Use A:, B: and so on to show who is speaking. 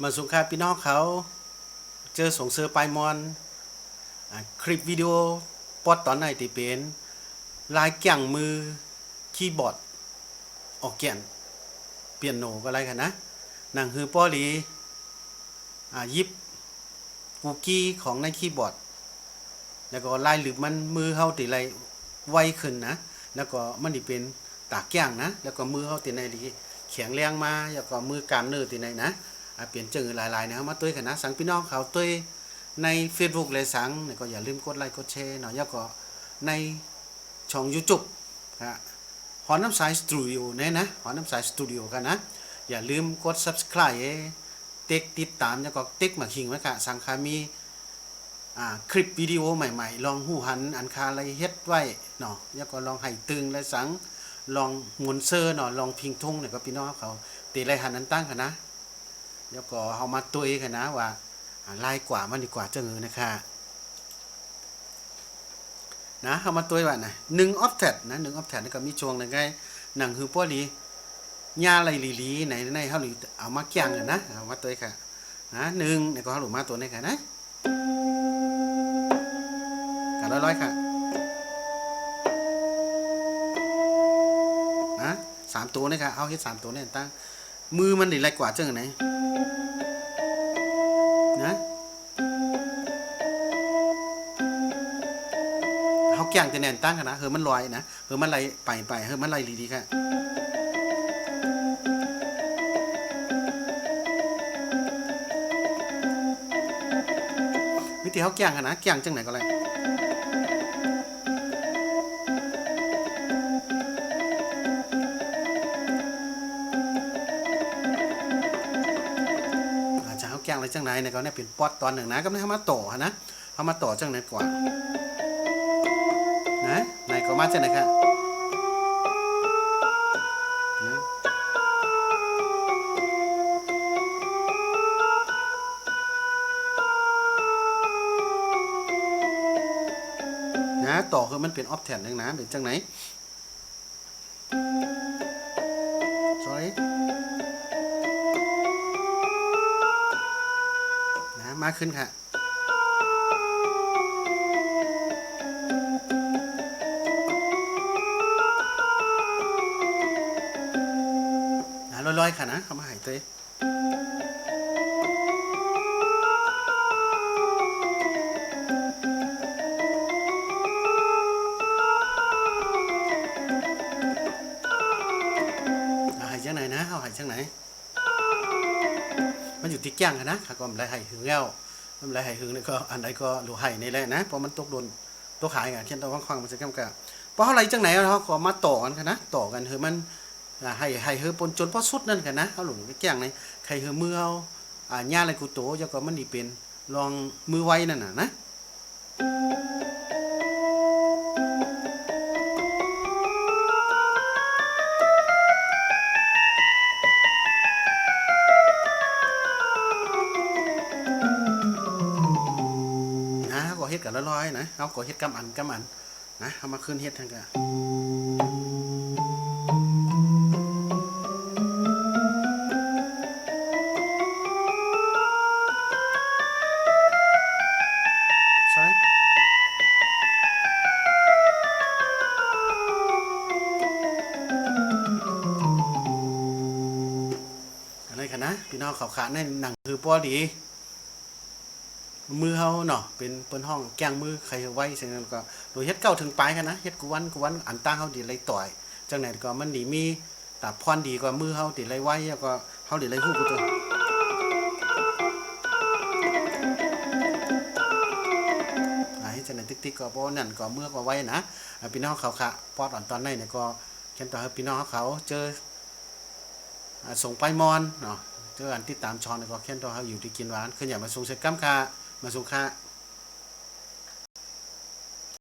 A: มาสงครามพี่น้องเขาเจอส่งเสือปลายมอนคลิปวิดีโอปอดตอนไหนที่เป็นลายแก่งมือคีย์บอร์ดออกแก่นเปียโนก็อะไรกันนะหนังฮือป้อหลียิบกูกี้ของในคีย์บอร์ดแล้วก็ลายหรือมันมือเฮาติไรไวขึ้นนะแล้วก็มันดิเป็นตาแก่งนะแล้วก็มือเฮาติในดีแข็งแรงมาแล้วก็มือกล้ามเนื้อติในนะเปลี่ยนจื่อหลายๆนะมาตุ้ยกันนะสังพี่น้องเขาตุ้ยใน Facebook เลยสังก็อย่าลืมกดไลค์กดแชร์เนาะแล้วก็ในช่อง YouTube ฮะหอน้ำสายสตูดิโอเนี่ยนะหอน้ำสายสตูดิโอกันนะอย่าลืมกด Subscribe เต็กติดตามแล้วก็เต็กมาขิงไว้ค่ะสังคามีคลิปวิดีโอใหม่ๆลองหูหันอันคาอะไรเฮ็ดไว้เนาะแล้วก็ลองให้ตึงและสังลองหมุนเซอร์เนาะลองพิงทุ่งเนี่ยก็พี่น้องเขาตีไรหันนั้นตั้งกันนะแล้วก็เฮามาตัวเองกันนะว่าลายกว่ามันดีกว่าเจ้าเงือนะคะนะเฮามาตัวว่านะ1 octet นะ1 octetนี่ก็มีช่วงนึงไงหนังคือป้อหลีญาอะไรหลีๆในเฮาหลีเอามาแกงกันนะเอามาตัวค่ะนะ1นี่ก็เฮาหลุมาตัวนี้ค่ะนะกันร้อยๆค่ะนะ3ตัวนี่ค่ะเอาเฮ็ด3ตัวนี่ตั้งมือมันได้ไรกว่าเจ้าไหนนะเขาแก่งแต่แน่นตั้งกันนะเฮ้ยมันลอยนะเฮ้ยมันไหลไปเฮ้ยมันไหลดีๆค่ะวิธีเขาแก่งกันนะแก่งจังไหนก็เลยอาจจะเขาแก่งอะไรจังไหนเนี่ยก็เนี่ยเป็นป๊อตตอนหนึ่งนะก็ไม่เขามาต่อนะเขามาต่อจังไหนกว่านะไหนก็มาจังไหนค่ะนะต่อคือมันเป็นออฟแทนหนึ่งนะเป็นจังไหน sorry นะมากขึ้นค่ะลอยๆค่ะนะเขามาหายตัวหายจังไหนนะเขาหายจังไหนมันอยู่ที่แก้งนะค่ะก็มันไหลหายหึงแล้วมันไหลหายหึงนี่ก็อันใดก็หลูหายนี่แหละนะเพราะมันตกโดนตกหายกันเช่นตัวฟังมันจะกำกับเพราะอะไรจังไหนเขาก็มาต่อกันนะต่อกันคือมันให้เฮอปนจนเพราะสุดนั่นกันนะเขาหลงแก้งในใครเฮอมือเอาญาอะไรกูโตแล้วก็มันดีเป็นลองมือไว้นั่นน่ะนะก็เฮ็ดกันลอยๆนะเขาก็เฮ็ดกำอันนะเอามาขึ้นเฮ็ดทางกันอะไรกันนะพี่น้องเขาขาในหนังคือป้อดีมือเฮาเนาะเป็นเปิ้นห้องแกงมือใครไว้ฉะนั้นก็โดยเฮ็ดเก้าถึงปลายกันนะเฮ็ดกูวันอันตั้งเฮาดีไรต่อยจังไหนก็มันดีมีตาพรดีกว่ามือเฮาดีไรไว้แล้วก็เฮาดีไรฮู้กูตัวจังไหนติ๊กๆก็บ่นั่นก็มือก็ไว้นะพี่น้องเขาค่ะปอดอ่อนตอนนี้เนี่ยก็เขียนต่อให้พี่น้องเขาเจอส่งไปมอนเนาะเจออันติดตามช้อนก็เขียนต่อเฮาอยู่ที่กินหวานคืออย่ามาส่งเสร็จกำค่ะมาส่งค่ะ